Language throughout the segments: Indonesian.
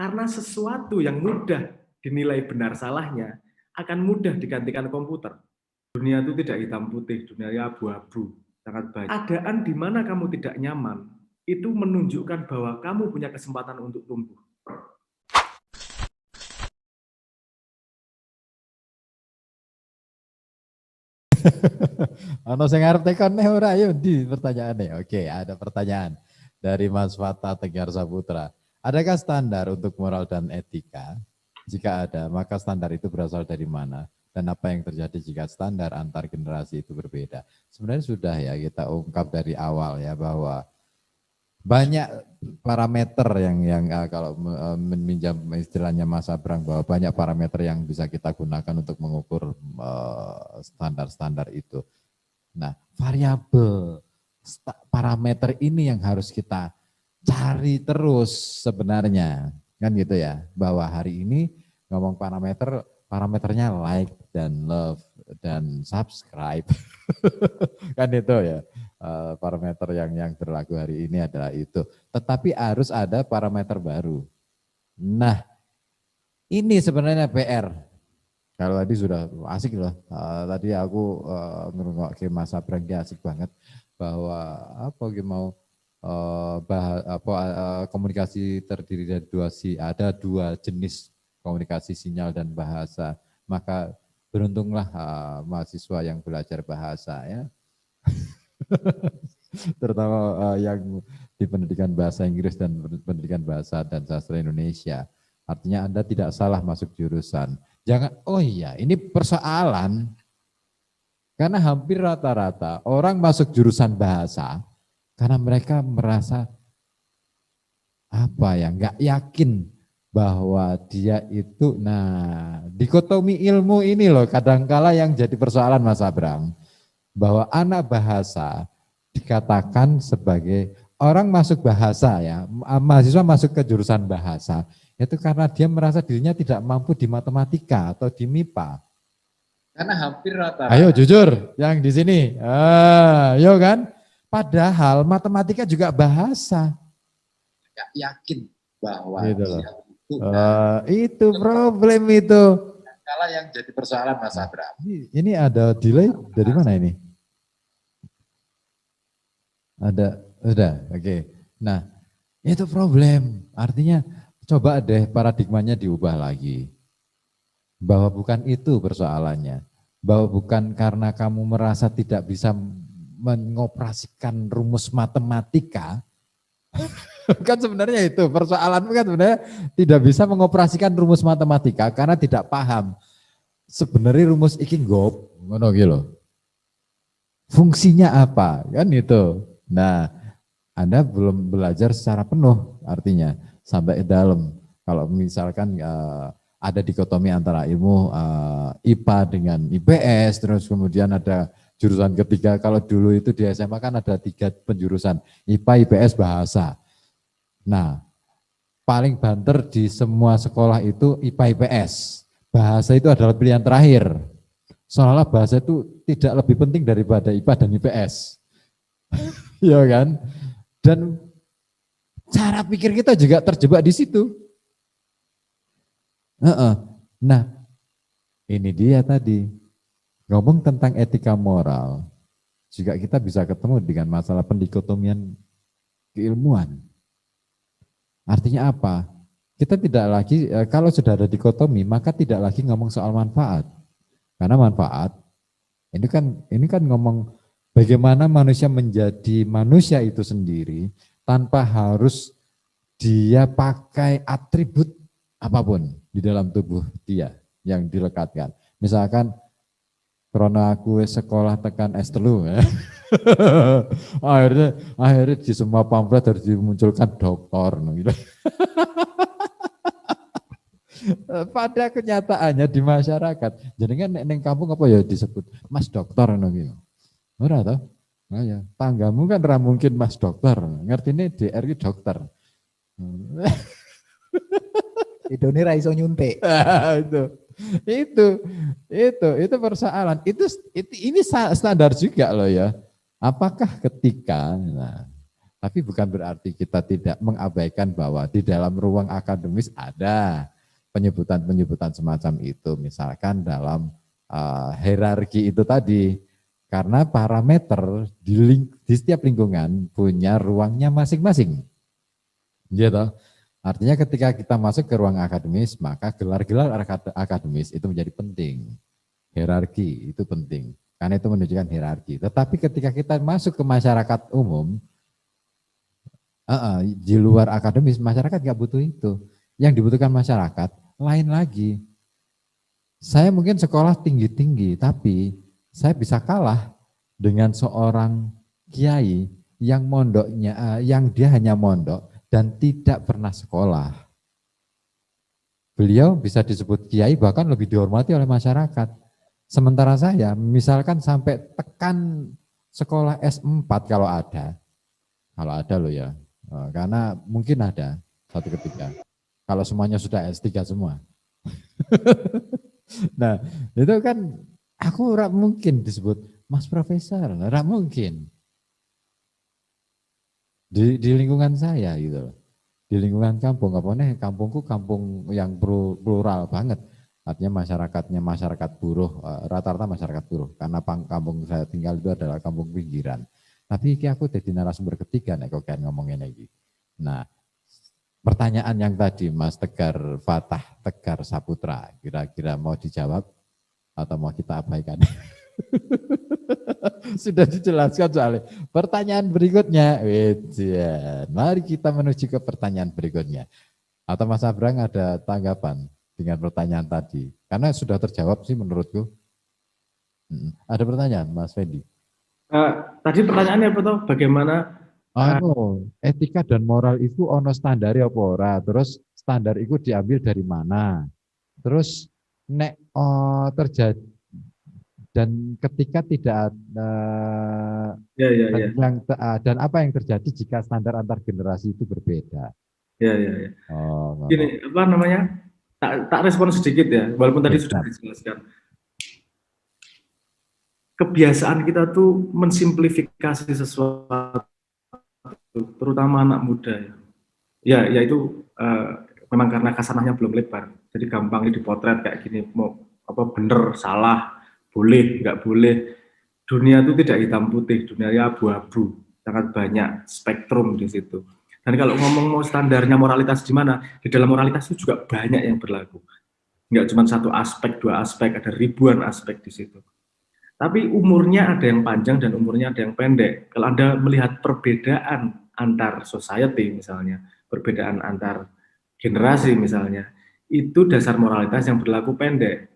Karena sesuatu yang mudah dinilai benar salahnya akan mudah digantikan komputer. Dunia itu tidak hitam putih, dunia abu-abu, sangat banyak. Keadaan di mana kamu tidak nyaman, itu menunjukkan bahwa kamu punya kesempatan untuk tumbuh. Ono sing arep tekon ora yo di pertanyaane. Oke, ada pertanyaan dari Mas Fata Tegar Saputra. Adakah standar untuk moral dan etika? Jika ada, maka standar itu berasal dari mana? Dan apa yang terjadi jika standar antar generasi itu berbeda? Sebenarnya sudah ya kita ungkap dari awal ya bahwa banyak parameter yang kalau meminjam istilahnya Mas Abrang bahwa banyak parameter yang bisa kita gunakan untuk mengukur standar-standar itu. Nah, variabel parameter ini yang harus kita cari terus sebenarnya, kan gitu ya, bahwa hari ini ngomong parameternya like dan love dan subscribe, kan itu ya, parameter yang berlaku hari ini adalah itu. Tetapi harus ada parameter baru. Nah, ini sebenarnya PR. Kalau tadi sudah asik loh, tadi aku ngerungok Mas Abrang asik banget bahwa apa mau komunikasi terdiri dari ada dua jenis komunikasi sinyal dan bahasa. Maka beruntunglah mahasiswa yang belajar bahasa ya, terutama yang di pendidikan bahasa Inggris dan pendidikan bahasa dan sastra Indonesia. Artinya Anda tidak salah masuk jurusan. Jangan, oh iya ini persoalan, karena hampir rata-rata orang masuk jurusan bahasa karena mereka merasa apa ya, nggak yakin bahwa dia itu, nah dikotomi ilmu ini loh kadangkala yang jadi persoalan Mas Abrang, bahwa anak bahasa dikatakan sebagai orang masuk bahasa ya, mahasiswa masuk ke jurusan bahasa, itu karena dia merasa dirinya tidak mampu di matematika atau di MIPA. Karena hampir rata-rata. Ayo jujur, yang di sini, ayo kan. Padahal matematika juga bahasa. Gak yakin bahwa gitu itu problem itu. Kalau yang jadi persoalan Mas Abraham. Ini ada delay dari mana ini? Ada, sudah, oke. Nah, itu problem. Artinya coba deh paradigmanya diubah lagi. Bahwa bukan itu persoalannya. Bahwa bukan karena kamu merasa tidak bisa mengoperasikan rumus matematika. Kan sebenarnya itu persoalanmu kan sebenarnya tidak bisa mengoperasikan rumus matematika karena tidak paham. Sebenarnya rumus iki ngop, ngono gitu loh. Fungsinya apa? Kan itu. Nah, Anda belum belajar secara penuh artinya sampai dalam. Kalau misalkan ada dikotomi antara ilmu IPA dengan IPS, terus kemudian ada jurusan ketiga. Kalau dulu itu di SMA kan ada 3 penjurusan, IPA, IPS, bahasa. Nah, paling banter di semua sekolah itu IPA, IPS. Bahasa itu adalah pilihan terakhir. Soalnya bahasa itu tidak lebih penting daripada IPA dan IPS. Ya kan? Dan cara pikir kita juga terjebak di situ. Nah, ini dia tadi. Ngomong tentang etika moral, juga kita bisa ketemu dengan masalah pendikotomian keilmuan. Artinya apa? Kita tidak lagi, kalau sudah ada dikotomi, maka tidak lagi ngomong soal manfaat. Karena manfaat, ini kan ngomong bagaimana manusia menjadi manusia itu sendiri, tanpa harus dia pakai atribut apapun di dalam tubuh dia yang dilekatkan. Misalkan, karena aku sekolah tekan S3 ya. akhirnya di semua pamflet harus dimunculkan doktor gitu. Pada kenyataannya di masyarakat, jadi kan neng kampung apa ya disebut Mas Dokter gitu. Ora toh? Nah ya, tanggamu kan ora mungkin Mas Dokter, ngertine DR ki dokter. Idone ra iso nyuntik. itu persoalan. Ini standar juga loh ya. Apakah ketika Tapi bukan berarti kita tidak mengabaikan bahwa di dalam ruang akademis ada penyebutan-penyebutan semacam itu. Misalkan dalam hierarki itu tadi, karena parameter di setiap lingkungan punya ruangnya masing-masing. Gitu. Artinya ketika kita masuk ke ruang akademis, maka gelar-gelar akademis itu menjadi penting. Hierarki itu penting, karena itu menunjukkan hierarki. Tetapi ketika kita masuk ke masyarakat umum, di luar akademis, masyarakat nggak butuh itu. Yang dibutuhkan masyarakat lain lagi. Saya mungkin sekolah tinggi-tinggi, tapi saya bisa kalah dengan seorang kiai yang mondoknya, yang dia hanya mondok dan tidak pernah sekolah. Beliau bisa disebut kiai, bahkan lebih dihormati oleh masyarakat. Sementara saya, misalkan sampai tekan sekolah S4 kalau ada loh ya. Karena mungkin ada satu ketika. Kalau semuanya sudah S3 semua. Nah, itu kan aku rak mungkin disebut Mas Profesor, rak mungkin. Di lingkungan saya gitu. Di lingkungan kampung, kampungku kampung yang plural banget. Artinya masyarakatnya masyarakat buruh, rata-rata masyarakat buruh. Karena kampung saya tinggal itu adalah kampung pinggiran. Tapi iki aku jadi narasumber ketiga nek kok ngomongin lagi. Nah, pertanyaan yang tadi Mas Tegar Fatah Tegar Saputra, kira-kira mau dijawab atau mau kita abaikan? Sudah dijelaskan soalnya. Pertanyaan berikutnya, mari kita menuju ke pertanyaan berikutnya. Atau Mas Abrang ada tanggapan dengan pertanyaan tadi? Karena sudah terjawab sih menurutku. Ada pertanyaan Mas Fendi? Tadi pertanyaannya apa tuh? Bagaimana etika dan moral itu ono standar apa ora? Terus standar itu diambil dari mana? Terus nek terjadi dan ketika tidak ada dan apa yang terjadi jika standar antar generasi itu berbeda? Ya. Gini, apa namanya? Tak respon sedikit ya, walaupun tadi sudah dijelaskan. Kebiasaan kita tuh mensimplifikasi sesuatu, terutama anak muda ya itu memang karena kasanahnya belum lebar, jadi gampang dipotret kayak gini, mau apa bener salah, boleh nggak boleh. Dunia itu tidak hitam putih, dunia abu-abu, sangat banyak spektrum di situ. Dan kalau ngomong mau standarnya moralitas di mana, di dalam moralitas itu juga banyak yang berlaku, nggak cuma satu aspek, dua aspek, ada ribuan aspek di situ. Tapi umurnya ada yang panjang dan umurnya ada yang pendek. Kalau Anda melihat perbedaan antar society misalnya, perbedaan antar generasi misalnya, itu dasar moralitas yang berlaku pendek.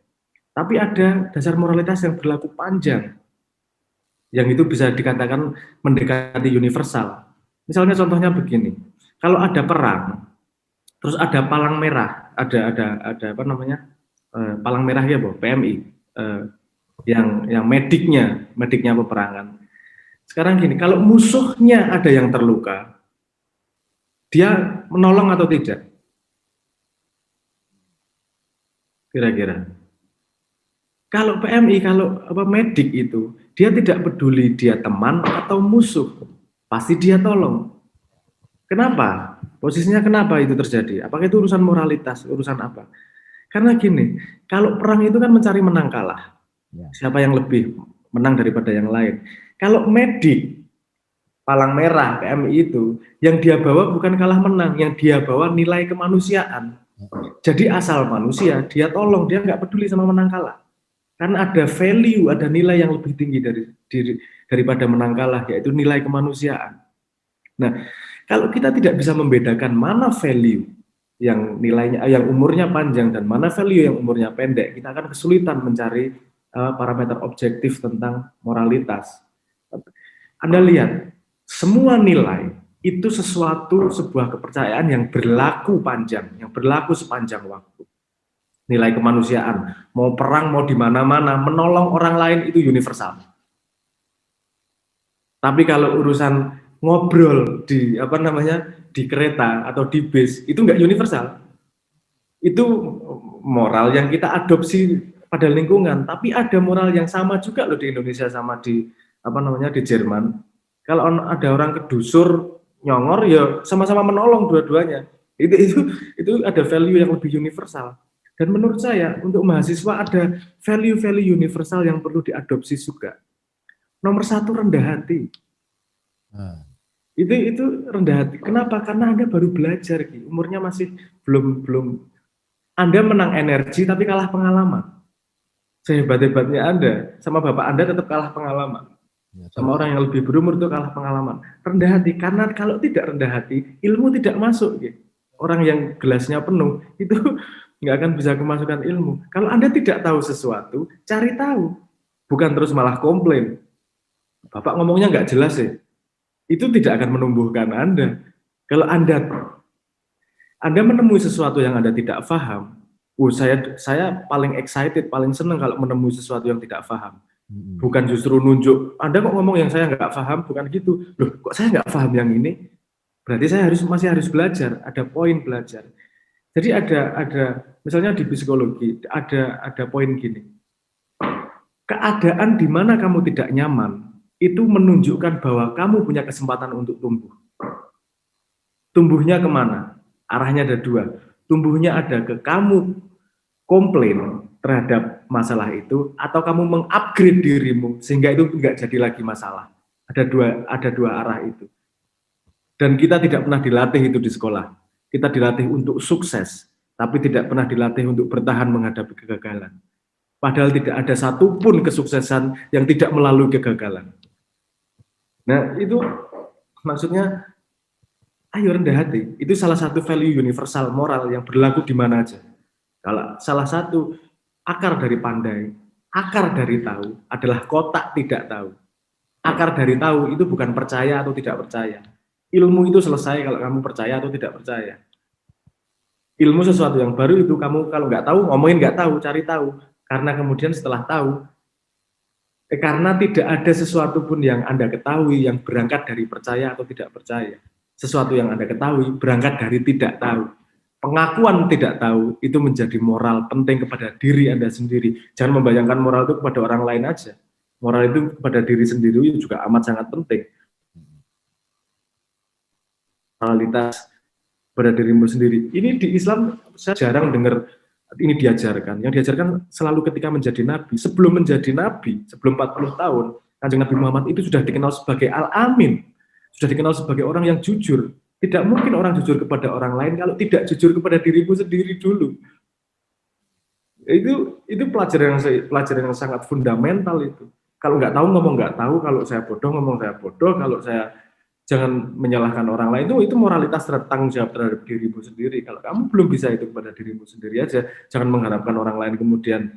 Tapi ada dasar moralitas yang berlaku panjang, yang itu bisa dikatakan mendekati universal. Misalnya contohnya begini, kalau ada perang, terus ada palang merah, ada apa namanya, palang merah ya, PMI, yang mediknya peperangan. Sekarang gini, kalau musuhnya ada yang terluka, dia menolong atau tidak? Kira-kira. Kalau PMI, kalau medik itu, dia tidak peduli dia teman atau musuh, pasti dia tolong. Kenapa? Posisinya kenapa itu terjadi? Apakah itu urusan moralitas, urusan apa? Karena gini, kalau perang itu kan mencari menang kalah. Siapa yang lebih menang daripada yang lain. Kalau medik, palang merah, PMI itu, yang dia bawa bukan kalah menang, yang dia bawa nilai kemanusiaan. Jadi asal manusia, dia tolong, dia nggak peduli sama menang kalah. Karena ada value, ada nilai yang lebih tinggi daripada menang kalah, yaitu nilai kemanusiaan. Nah, kalau kita tidak bisa membedakan mana value yang nilainya, yang umurnya panjang dan mana value yang umurnya pendek, kita akan kesulitan mencari parameter objektif tentang moralitas. Anda lihat, semua nilai itu sebuah kepercayaan yang berlaku panjang, yang berlaku sepanjang waktu. Nilai kemanusiaan, mau perang, mau di mana-mana, menolong orang lain itu universal. Tapi kalau urusan ngobrol di di kereta atau di bis, itu nggak universal. Itu moral yang kita adopsi pada lingkungan, tapi ada moral yang sama juga loh di Indonesia sama di di Jerman. Kalau ada orang kedusur nyongor ya sama-sama menolong dua-duanya. Itu ada value yang lebih universal. Dan menurut saya untuk mahasiswa ada value-value universal yang perlu diadopsi juga. Nomor satu, rendah hati. Itu rendah hati. Kenapa? Karena Anda baru belajar, Ki. Umurnya masih belum. Anda menang energi tapi kalah pengalaman. Sehebat-hebatnya Anda sama bapak Anda tetap kalah pengalaman. Sama orang yang lebih berumur itu kalah pengalaman. Rendah hati, karena kalau tidak rendah hati, ilmu tidak masuk. Ki. Orang yang gelasnya penuh itu nggak akan bisa kemasukan ilmu. Kalau Anda tidak tahu sesuatu, cari tahu. Bukan terus malah komplain. Bapak ngomongnya nggak jelas ya. Itu tidak akan menumbuhkan Anda. Kalau Anda menemui sesuatu yang Anda tidak paham, saya paling excited, paling senang kalau menemui sesuatu yang tidak paham. Bukan justru nunjuk, Anda kok ngomong yang saya nggak paham, bukan gitu. Loh, kok saya nggak paham yang ini? Berarti saya masih harus belajar, ada poin belajar. Jadi ada misalnya di psikologi, ada poin gini. Keadaan di mana kamu tidak nyaman, itu menunjukkan bahwa kamu punya kesempatan untuk tumbuh. Tumbuhnya kemana? Arahnya ada dua. Tumbuhnya ada ke kamu komplain terhadap masalah itu, atau kamu mengupgrade dirimu sehingga itu enggak jadi lagi masalah. Ada dua arah itu. Dan kita tidak pernah dilatih itu di sekolah. Kita dilatih untuk sukses, tapi tidak pernah dilatih untuk bertahan menghadapi kegagalan. Padahal tidak ada satupun kesuksesan yang tidak melalui kegagalan. Nah, itu maksudnya, ayo rendah hati. Itu salah satu value universal moral yang berlaku di mana aja. Kalau salah satu akar dari pandai, akar dari tahu adalah kotak tidak tahu. Akar dari tahu itu bukan percaya atau tidak percaya. Ilmu itu selesai kalau kamu percaya atau tidak percaya. Ilmu sesuatu yang baru itu kamu kalau nggak tahu, ngomongin nggak tahu, cari tahu. Karena kemudian setelah tahu, karena tidak ada sesuatu pun yang Anda ketahui yang berangkat dari percaya atau tidak percaya. Sesuatu yang Anda ketahui berangkat dari tidak tahu. Pengakuan tidak tahu itu menjadi moral penting kepada diri Anda sendiri. Jangan membayangkan moral itu kepada orang lain aja. Moral itu kepada diri sendiri juga amat sangat penting. Moralitas pada dirimu sendiri. Ini di Islam saya jarang dengar ini diajarkan. Yang diajarkan selalu ketika menjadi nabi. Sebelum menjadi nabi, sebelum 40 tahun, Kanjeng Nabi Muhammad itu sudah dikenal sebagai Al-Amin. Sudah dikenal sebagai orang yang jujur. Tidak mungkin orang jujur kepada orang lain kalau tidak jujur kepada dirimu sendiri dulu. Itu pelajaran yang sangat fundamental itu. Kalau nggak tahu ngomong nggak tahu, kalau saya bodoh ngomong saya bodoh, kalau saya jangan menyalahkan orang lain, itu moralitas tanggung jawab terhadap dirimu sendiri. Kalau kamu belum bisa itu kepada dirimu sendiri aja, jangan mengharapkan orang lain kemudian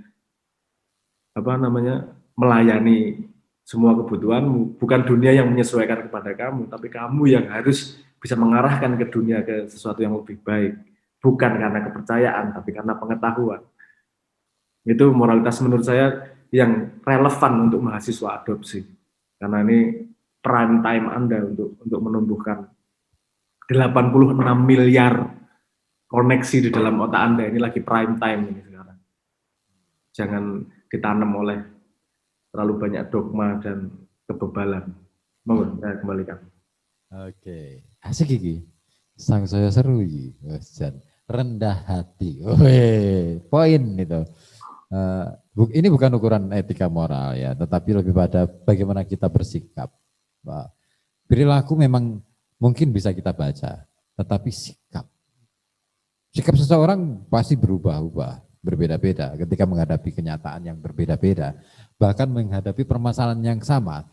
melayani semua kebutuhanmu. Bukan dunia yang menyesuaikan kepada kamu, tapi kamu yang harus bisa mengarahkan ke dunia ke sesuatu yang lebih baik. Bukan karena kepercayaan, tapi karena pengetahuan. Itu moralitas menurut saya yang relevan untuk mahasiswa adopsi. Karena ini prime time Anda untuk menumbuhkan 86 miliar koneksi di dalam otak Anda. Ini lagi prime time ini sekarang. Jangan ditanam oleh terlalu banyak dogma dan kebebalan. Mohon saya kembalikan. Oke, asik iki. Sang saya seru iki. Rendah hati. Poin itu. Ini bukan ukuran etika moral ya, tetapi lebih pada bagaimana kita bersikap. Perilaku memang mungkin bisa kita baca, tetapi sikap seseorang pasti berubah-ubah, berbeda-beda ketika menghadapi kenyataan yang berbeda-beda, bahkan menghadapi permasalahan yang sama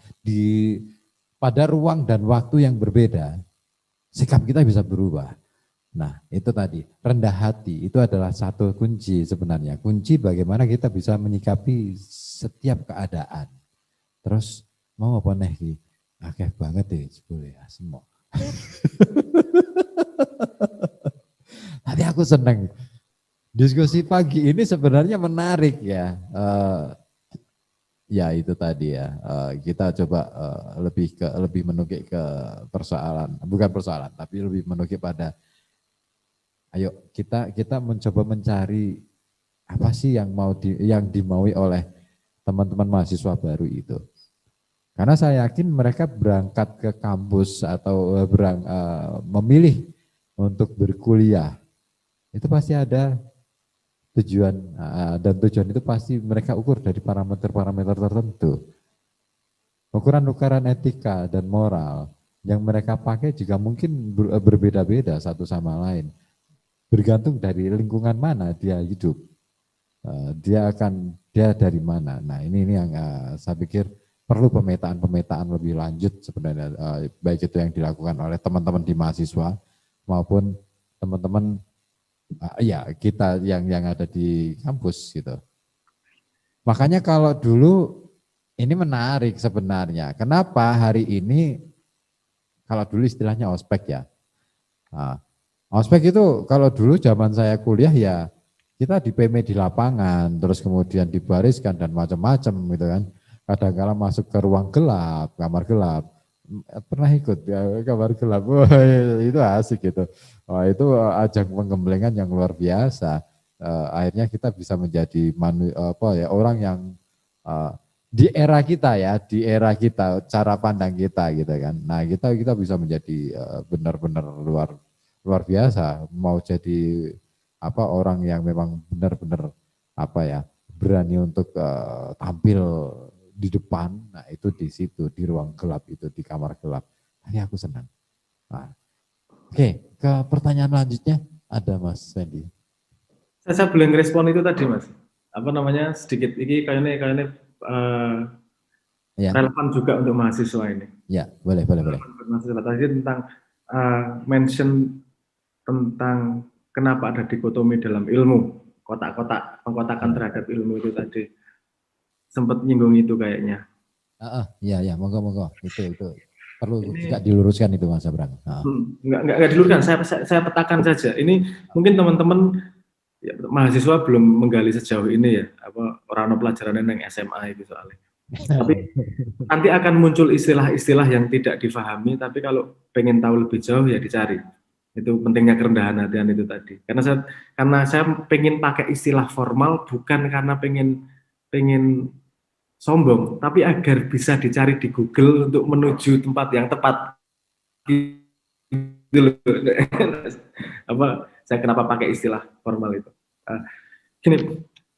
pada ruang dan waktu yang berbeda, sikap kita bisa berubah. Nah, itu tadi, rendah hati itu adalah satu kunci sebenarnya. Kunci bagaimana kita bisa menyikapi setiap keadaan. Terus, mau apa nih? Akeh banget deh, boleh ya, semua. Tapi aku senang. Diskusi pagi ini sebenarnya menarik ya. Ya itu tadi ya, kita coba lebih menukik ke persoalan, bukan persoalan, tapi lebih menukik pada ayo kita mencoba mencari apa sih yang dimaui oleh teman-teman mahasiswa baru itu. Karena saya yakin mereka berangkat ke kampus atau memilih untuk berkuliah, itu pasti ada tujuan, dan tujuan itu pasti mereka ukur dari parameter-parameter tertentu. Ukuran-ukuran etika dan moral yang mereka pakai juga mungkin berbeda-beda satu sama lain. Bergantung dari lingkungan mana dia hidup. Dia dari mana. Nah ini yang saya pikir perlu pemetaan lebih lanjut sebenarnya, baik itu yang dilakukan oleh teman-teman di mahasiswa maupun teman-teman ya kita yang ada di kampus gitu. Makanya kalau dulu ini menarik sebenarnya. Kenapa hari ini kalau dulu istilahnya ospek ya. Nah, ospek itu kalau dulu zaman saya kuliah ya kita di PM di lapangan, terus kemudian dibariskan dan macam-macam gitu kan. Kadang-kala masuk ke ruang gelap, kamar gelap. Pernah ikut ya kamar gelap, wah, itu asik gitu. Wah, itu ajang penggemblengan yang luar biasa. Akhirnya kita bisa menjadi orang yang di era kita, cara pandang kita gitu kan. Nah kita bisa menjadi benar-benar luar biasa. Mau jadi orang yang memang benar-benar berani untuk tampil di depan, nah itu di situ, di ruang gelap itu, di kamar gelap. Ini aku senang. Nah, oke, ke pertanyaan lanjutnya ada Mas Fendi. Saya boleh ngerespon itu tadi Mas. Sedikit ini kayaknya Ya. relevan juga untuk mahasiswa ini. Ya, boleh. Mahasiswa tadi tentang mention tentang kenapa ada dikotomi dalam ilmu, kotak-kotak, pengkotakan terhadap ilmu itu tadi. Sempat nyinggung itu kayaknya. Iya, monggo. Itu perlu juga diluruskan itu Mas Abrang. Enggak diluruskan, saya petakan saja. Ini mungkin teman-teman ya, mahasiswa belum menggali sejauh ini ya, orang pelajaran yang SMA itu soalnya. Tapi nanti akan muncul istilah-istilah yang tidak difahami, tapi kalau pengen tahu lebih jauh ya dicari. Itu pentingnya kerendahan hatian itu tadi. Karena saya pengen pakai istilah formal bukan karena pengen sombong, tapi agar bisa dicari di Google untuk menuju tempat yang tepat. Gitu loh. Saya kenapa pakai istilah formal itu? Gini,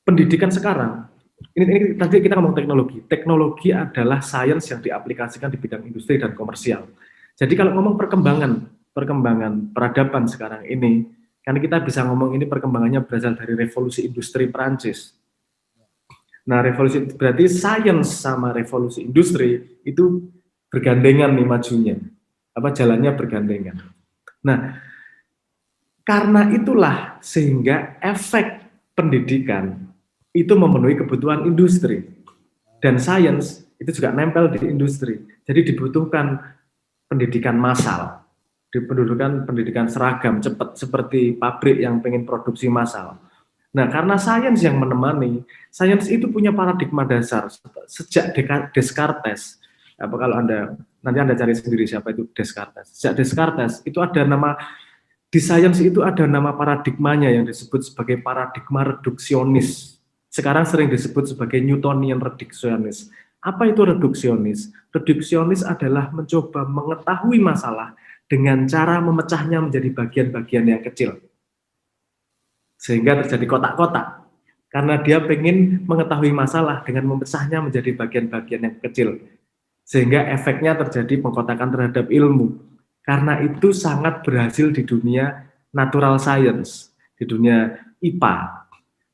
pendidikan sekarang, ini tadi kita ngomong teknologi. Teknologi adalah sains yang diaplikasikan di bidang industri dan komersial. Jadi kalau ngomong perkembangan peradaban sekarang ini, kan kita bisa ngomong ini perkembangannya berasal dari revolusi industri Perancis. Nah, revolusi berarti sains sama revolusi industri itu bergandengan nih majunya. Jalannya bergandengan. Nah, karena itulah sehingga efek pendidikan itu memenuhi kebutuhan industri. Dan sains itu juga nempel di industri. Jadi dibutuhkan pendidikan massal, pendidikan seragam cepat seperti pabrik yang pengen produksi massal. Nah, karena sains yang menemani, sains itu punya paradigma dasar sejak Descartes. Kalau nanti Anda cari sendiri siapa itu Descartes. Sejak Descartes itu ada nama di sains itu ada nama paradigmanya yang disebut sebagai paradigma reduksionis. Sekarang sering disebut sebagai Newtonian reduksionis. Apa itu reduksionis? Reduksionis adalah mencoba mengetahui masalah dengan cara memecahnya menjadi bagian-bagian yang kecil. Sehingga terjadi kotak-kotak. Karena dia ingin mengetahui masalah dengan memecahnya menjadi bagian-bagian yang kecil. Sehingga efeknya terjadi pengkotakan terhadap ilmu. Karena itu sangat berhasil di dunia natural science, di dunia IPA.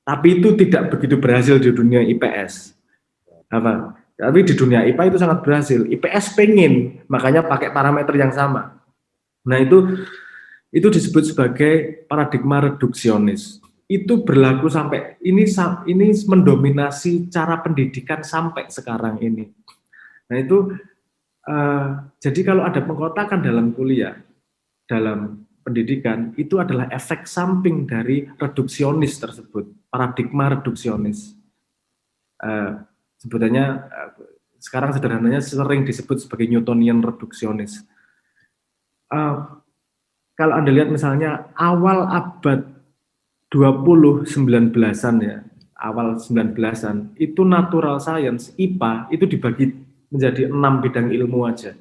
Tapi itu tidak begitu berhasil di dunia IPS. Tapi di dunia IPA itu sangat berhasil. IPS pengen, makanya pakai parameter yang sama. Nah itu disebut sebagai paradigma reduksionis. Itu berlaku sampai ini mendominasi cara pendidikan sampai sekarang ini. Nah itu jadi kalau ada pengkotakan dalam kuliah, dalam pendidikan, itu adalah efek samping dari reduksionis tersebut, paradigma reduksionis. Sebutannya sekarang sederhananya sering disebut sebagai Newtonian reduksionis. Kalau Anda lihat misalnya awal abad 20 19-an ya, awal 19-an, itu natural science, IPA, itu dibagi menjadi 6 bidang ilmu aja.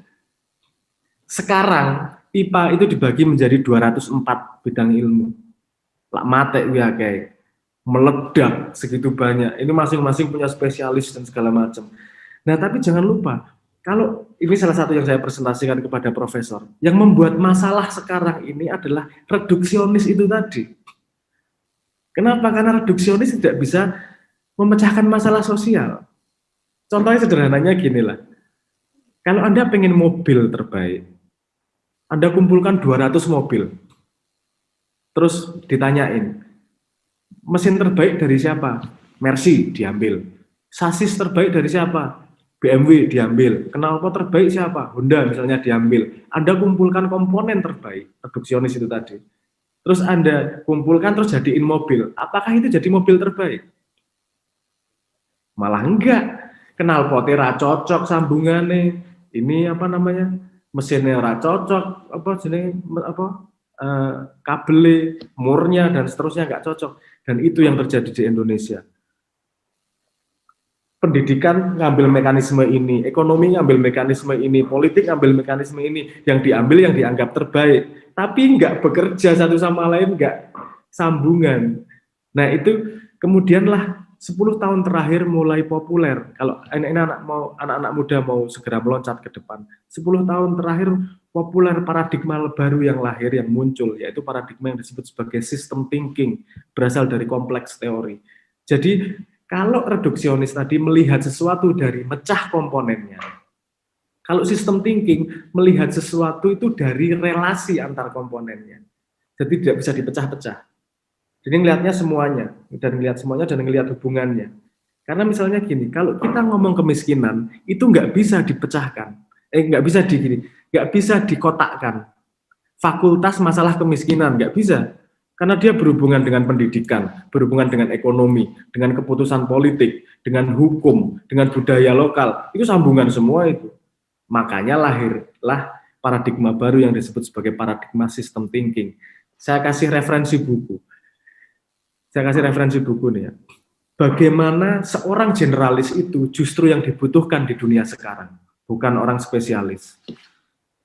Sekarang IPA itu dibagi menjadi 204 bidang ilmu. Lak mate ya kayak meledak segitu banyak. Ini masing-masing punya spesialis dan segala macam. Nah, tapi jangan lupa, kalau ini salah satu yang saya presentasikan kepada profesor, yang membuat masalah sekarang ini adalah reduksionis itu tadi. Kenapa? Karena reduksionis tidak bisa memecahkan masalah sosial. Contohnya sederhananya gini lah. Kalau Anda pengen mobil terbaik, Anda kumpulkan 200 mobil. Terus ditanyain, mesin terbaik dari siapa? Mercy diambil. Sasis terbaik dari siapa? BMW diambil. Knalpot terbaik siapa? Honda misalnya diambil. Anda kumpulkan komponen terbaik, reduksionis itu tadi. Terus Anda kumpulkan terus jadiin mobil. Apakah itu jadi mobil terbaik? Malah enggak. Knalpotnya ra cocok sambungannya. Ini apa namanya? Mesinnya ra cocok, apa jenis apa? Kabelnya, murnya dan seterusnya enggak cocok. Dan itu yang terjadi di Indonesia. Pendidikan ngambil mekanisme ini, ekonomi ngambil mekanisme ini, politik ngambil mekanisme ini, yang diambil yang dianggap terbaik, tapi nggak bekerja satu sama lain, nggak sambungan. Nah itu kemudianlah 10 tahun terakhir mulai populer. Kalau ini anak-anak muda mau segera meloncat ke depan, 10 tahun terakhir populer paradigma baru yang lahir, yang muncul, yaitu paradigma yang disebut sebagai system thinking, berasal dari kompleks teori. Jadi kalau reduksionis tadi melihat sesuatu dari mecah komponennya, kalau sistem thinking melihat sesuatu itu dari relasi antar komponennya. Jadi tidak bisa dipecah-pecah. Jadi ngelihatnya semuanya, dan ngelihat semuanya dan ngelihat hubungannya. Karena misalnya gini, kalau kita ngomong kemiskinan, itu nggak bisa dipecahkan. Nggak bisa dikotakkan. Fakultas masalah kemiskinan, nggak bisa. Karena dia berhubungan dengan pendidikan, berhubungan dengan ekonomi, dengan keputusan politik, dengan hukum, dengan budaya lokal. Itu sambungan semua itu. Makanya lahirlah paradigma baru yang disebut sebagai paradigma system thinking. Saya kasih referensi buku. Nih ya. Bagaimana seorang generalis itu justru yang dibutuhkan di dunia sekarang, bukan orang spesialis.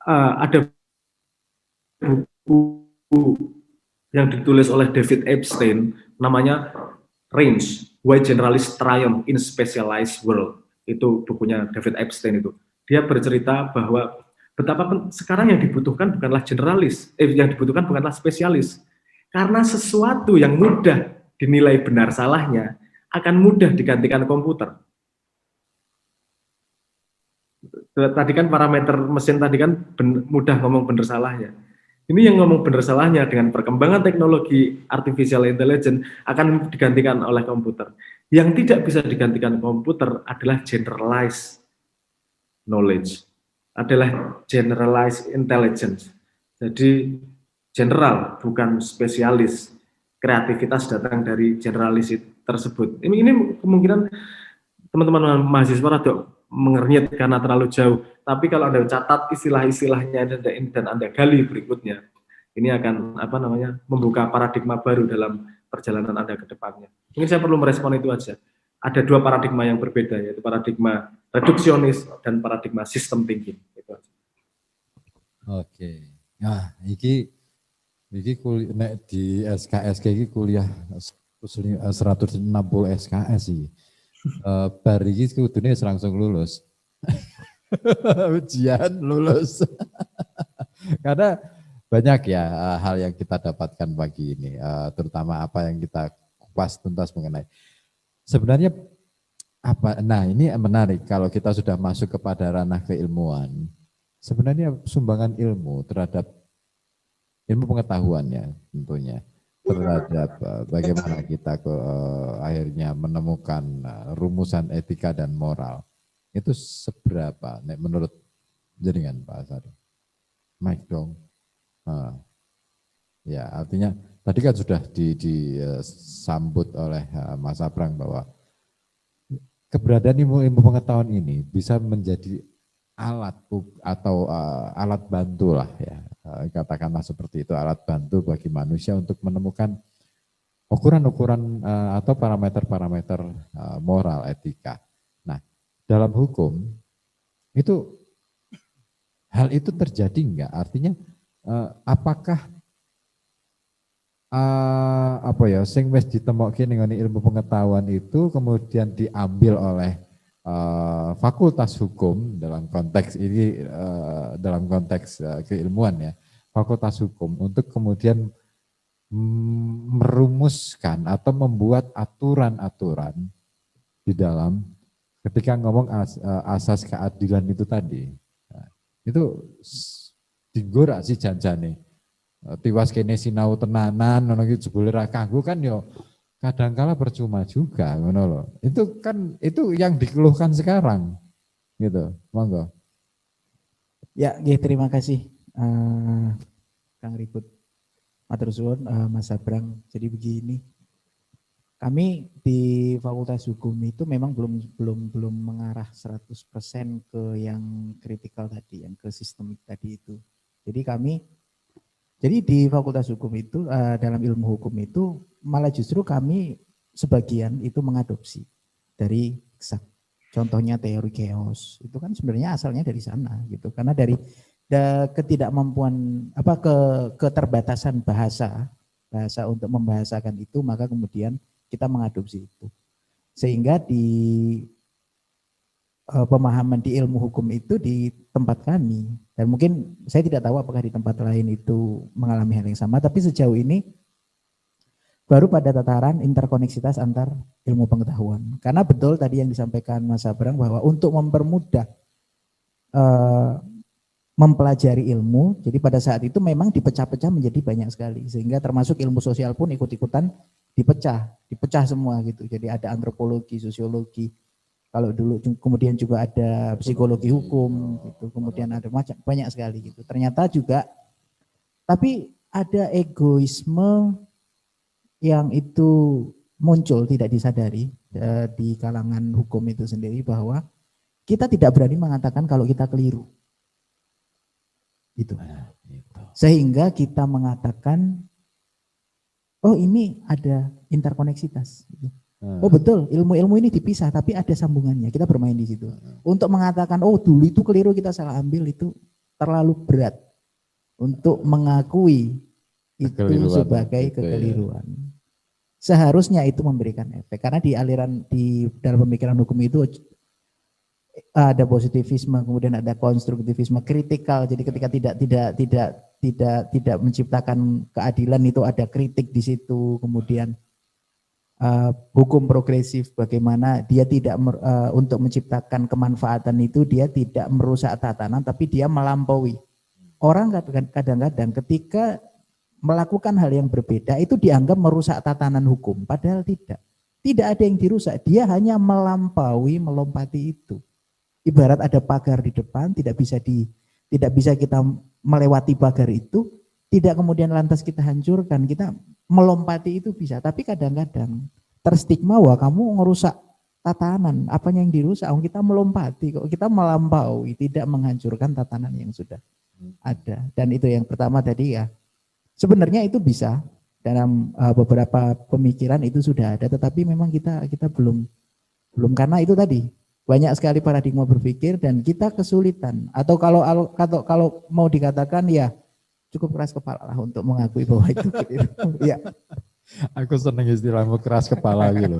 Ada buku yang ditulis oleh David Epstein, namanya Range, Why Generalists Triumph in Specialized World. Itu bukunya David Epstein itu. Dia bercerita bahwa betapa sekarang yang dibutuhkan bukanlah generalis, yang dibutuhkan bukanlah spesialis. Karena sesuatu yang mudah dinilai benar salahnya akan mudah digantikan komputer. Tadi kan parameter mesin tadi kan mudah ngomong benar salahnya. Ini yang ngomong benar salahnya dengan perkembangan teknologi artificial intelligence akan digantikan oleh komputer. Yang tidak bisa digantikan komputer adalah generalized knowledge, adalah generalized intelligence. Jadi general bukan spesialis. Kreativitas datang dari generalis tersebut. Ini kemungkinan teman-teman mahasiswa rada mengernyit karena terlalu jauh. Tapi kalau Anda catat istilah-istilahnya dan Anda gali berikutnya, ini akan membuka paradigma baru dalam perjalanan Anda ke depannya. Mungkin saya perlu merespon itu aja. Ada 2 paradigma yang berbeda, yaitu paradigma reduksionis dan paradigma system thinking. Itu aja. Oke. Nah, iki kuliah di SKS iki kuliah 160 SKS sih. Bar iki kudune langsung lulus. Ujian lulus. Karena banyak ya hal yang kita dapatkan pagi ini, terutama apa yang kita kupas tuntas mengenai. Sebenarnya apa? Nah, ini menarik kalau kita sudah masuk kepada ranah keilmuan. Sebenarnya sumbangan ilmu terhadap ilmu pengetahuannya tentunya terhadap bagaimana kita akhirnya menemukan rumusan etika dan moral itu seberapa menurut jaringan Pak Asari? Mike dong. Ya artinya tadi kan sudah disambut oleh Mas Abrang bahwa keberadaan ilmu pengetahuan ini bisa menjadi alat atau alat bantu lah ya, katakanlah seperti itu, alat bantu bagi manusia untuk menemukan ukuran-ukuran atau parameter-parameter moral etika. Nah, dalam hukum Itu hal itu terjadi enggak? Artinya apakah apa ya sing wis ditemokke ning ilmu pengetahuan itu kemudian diambil oleh fakultas hukum dalam konteks ini dalam konteks keilmuan ya, fakultas hukum untuk kemudian merumuskan atau membuat aturan-aturan di dalam ketika ngomong asas keadilan itu tadi. Nah, itu digora sih janjane. Tiwas kene sinau tenanan ngono iki jebule ra kanggo kan yo kadangkala percuma juga ngono loh. Itu kan itu yang dikeluhkan sekarang gitu. Monggo. Ya, terima kasih Kang Ribut. Matur suwun Mas Sabrang. Jadi begini. Kami di Fakultas Hukum itu memang belum mengarah 100% ke yang kritikal tadi, yang ke sistemik tadi itu. Jadi di Fakultas Hukum itu, dalam ilmu hukum itu, malah justru kami sebagian itu mengadopsi dari eksak. Contohnya teori chaos, itu kan sebenarnya asalnya dari sana gitu. Karena dari ketidakmampuan, keterbatasan bahasa untuk membahasakan itu, maka kemudian kita mengadopsi itu. Sehingga di pemahaman di ilmu hukum itu di tempat kami, dan mungkin saya tidak tahu apakah di tempat lain itu mengalami hal yang sama, tapi sejauh ini baru pada tataran interkoneksitas antar ilmu pengetahuan. Karena betul tadi yang disampaikan Mas Sabrang bahwa untuk mempermudah mempelajari ilmu, jadi pada saat itu memang dipecah-pecah menjadi banyak sekali, sehingga termasuk ilmu sosial pun ikut-ikutan dipecah semua gitu. Jadi ada antropologi, sosiologi, kalau dulu kemudian juga ada psikologi hukum gitu, kemudian ada banyak sekali gitu. Ternyata juga tapi ada egoisme yang itu muncul tidak disadari di kalangan hukum itu sendiri, bahwa kita tidak berani mengatakan kalau kita keliru. Gitu. Sehingga kita mengatakan oh ini ada interkoneksitas. Oh betul, ilmu-ilmu ini dipisah tapi ada sambungannya. Kita bermain di situ. Untuk mengatakan oh dulu itu keliru kita salah ambil, itu terlalu berat untuk mengakui itu sebagai kekeliruan. Ya. Seharusnya itu memberikan efek, karena di aliran di dalam pemikiran hukum itu ada positivisme, kemudian ada konstruktivisme, kritikal. Jadi ketika tidak menciptakan keadilan itu ada kritik di situ. Kemudian hukum progresif, bagaimana dia tidak untuk menciptakan kemanfaatan itu dia tidak merusak tatanan, tapi dia melampaui. Orang kadang-kadang ketika melakukan hal yang berbeda itu dianggap merusak tatanan hukum, padahal tidak. Tidak ada yang dirusak, dia hanya melampaui, melompati itu. Ibarat ada pagar di depan, tidak bisa kita melewati pagar itu, tidak kemudian lantas kita hancurkan, kita melompati itu bisa. Tapi kadang-kadang terstigma wah kamu ngerusak tatanan, apanya yang dirusak? Kita melompati, kok kita melampaui, tidak menghancurkan tatanan yang sudah ada. Dan itu yang pertama tadi ya. Sebenarnya itu bisa dalam beberapa pemikiran itu sudah ada, tetapi memang kita belum karena itu tadi. Banyak sekali paradigma berpikir dan kita kesulitan, atau kalau mau dikatakan ya cukup keras kepala lah untuk mengakui bahwa itu keliru. Ya. Aku seneng istilahmu keras kepala gitu.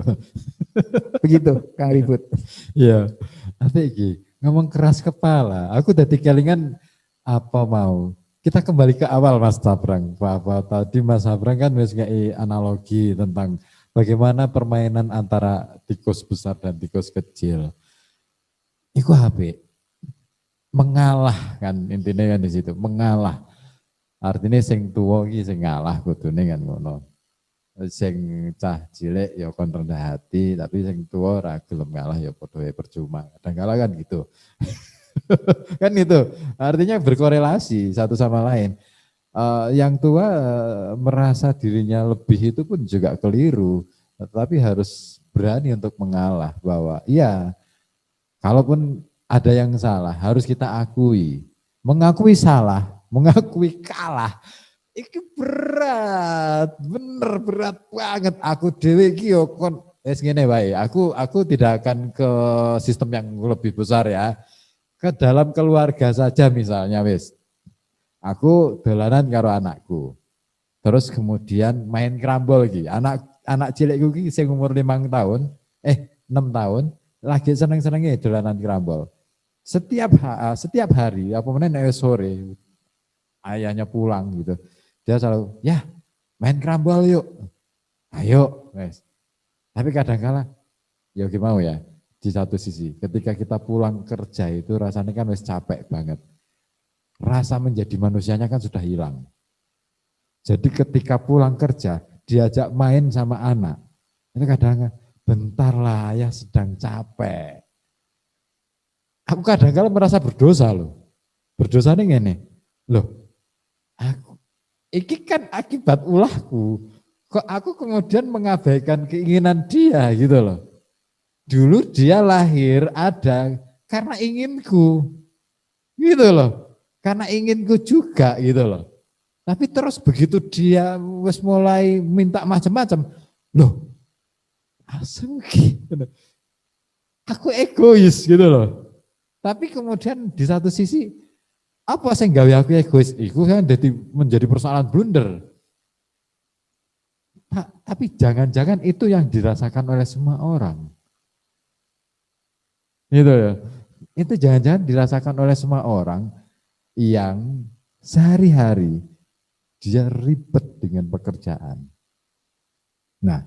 Begitu Kang Ribut. Iya. Tapi iki ngomong keras kepala, aku tadi kelingan apa mau. Kita kembali ke awal Mas Sabrang. Tadi Mas Sabrang kan wis ngei analogi tentang bagaimana permainan antara tikus besar dan tikus kecil. Iku HP mengalah kan, intinya kan di situ, mengalah. Artinya sing tuwa iki sing ngalah kudune kan ngono. Sing cah cilik ya kon rendah hati, tapi sing tuwa ora gelem ngalah ya padha percuma. Kadang-kala kan gitu. Kan itu. Artinya berkorelasi satu sama lain. Yang tua merasa dirinya lebih itu pun juga keliru, tetapi harus berani untuk mengalah bahwa iya, kalaupun ada yang salah, harus kita akui. Mengakui salah, mengakui kalah, itu berat, bener berat banget. Aku dewe iki yo kon ngene wae. Aku tidak akan ke sistem yang lebih besar ya. ke dalam keluarga saja misalnya wis. Aku dolanan karo anakku. Terus kemudian main kerambol iki. Anak cilikku iki sing umur 5 tahun, 6 tahun, lagi seneng-senenge dolanan kerambol. Setiap hari, apa meneh sore, ayahnya pulang gitu. Dia selalu, ya main kerambol yuk. Ayo, wes. Tapi kadang-kala, ya gimana ya, di satu sisi, ketika kita pulang kerja itu rasanya kan wes capek banget. Rasa menjadi manusianya kan sudah hilang. Jadi ketika pulang kerja, diajak main sama anak, itu kadang-kadang, bentar lah ya sedang capek. Aku kadang-kadang merasa berdosa loh. Berdosanya ngene. Loh, iki kan akibat ulahku. Kok aku kemudian mengabaikan keinginan dia gitu loh. Dulu dia lahir ada karena inginku. Gitu loh. Karena inginku juga gitu loh. Tapi terus begitu dia wis mulai minta macam-macam. Loh, asem gitu. Aku egois gitu loh. Tapi kemudian di satu sisi, apa sih gawe aku egois? Itu kan menjadi persoalan blunder. Tapi jangan-jangan itu yang dirasakan oleh semua orang. Gitu ya. Itu jangan-jangan dirasakan oleh semua orang yang sehari-hari dia ribet dengan pekerjaan. Nah,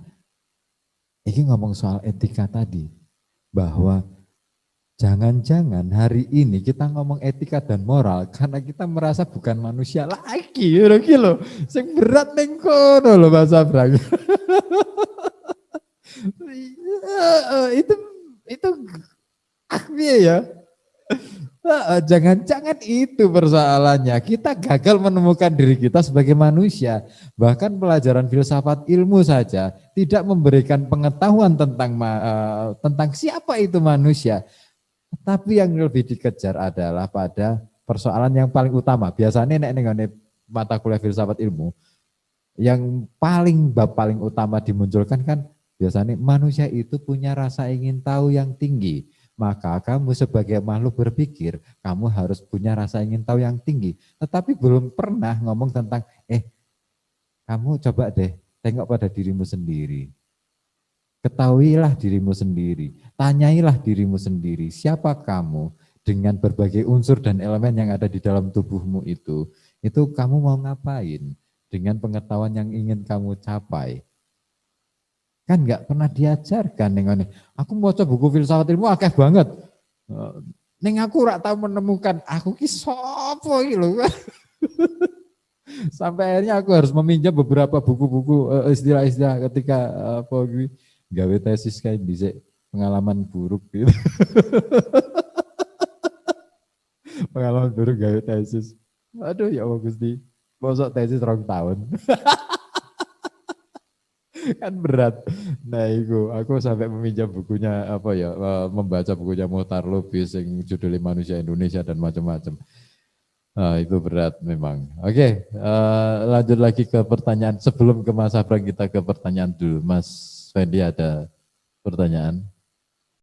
ini ngomong soal etika tadi, bahwa jangan-jangan hari ini kita ngomong etika dan moral karena kita merasa bukan manusia lagi, loh. Sing berat ning kono lho Mas Abrang. itu ya. Jangan-jangan itu persoalannya. Kita gagal menemukan diri kita sebagai manusia. Bahkan pelajaran filsafat ilmu saja tidak memberikan pengetahuan tentang siapa itu manusia. Tapi yang lebih dikejar adalah pada persoalan yang paling utama. Biasanya nek mata kuliah filsafat ilmu, yang bab paling utama dimunculkan kan biasanya manusia itu punya rasa ingin tahu yang tinggi. Maka kamu sebagai makhluk berpikir, kamu harus punya rasa ingin tahu yang tinggi. Tetapi belum pernah ngomong tentang, kamu coba deh tengok pada dirimu sendiri. Ketahuilah dirimu sendiri, tanyailah dirimu sendiri, siapa kamu dengan berbagai unsur dan elemen yang ada di dalam tubuhmu itu kamu mau ngapain dengan pengetahuan yang ingin kamu capai. Kan enggak pernah diajarkan ning aku maca buku filsafat ilmu akeh banget. Ning aku ora tahu menemukan aku ki sapa iki lho. Sampai akhirnya aku harus meminjam beberapa buku-buku istilah-istilah ketika gawe tesis kayak bisa pengalaman buruk gitu. Pengalaman buruk gawe tesis. Aduh ya Allah Gusti, mosok tesis 2 tahun. Kan berat. Nah itu aku sampai meminjam bukunya membaca bukunya Muhtar Lubis yang judulnya Manusia Indonesia dan macam-macam. Itu berat memang. Oke, lanjut lagi ke pertanyaan. Sebelum ke Mas Abrang kita ke pertanyaan dulu. Mas Fendi ada pertanyaan?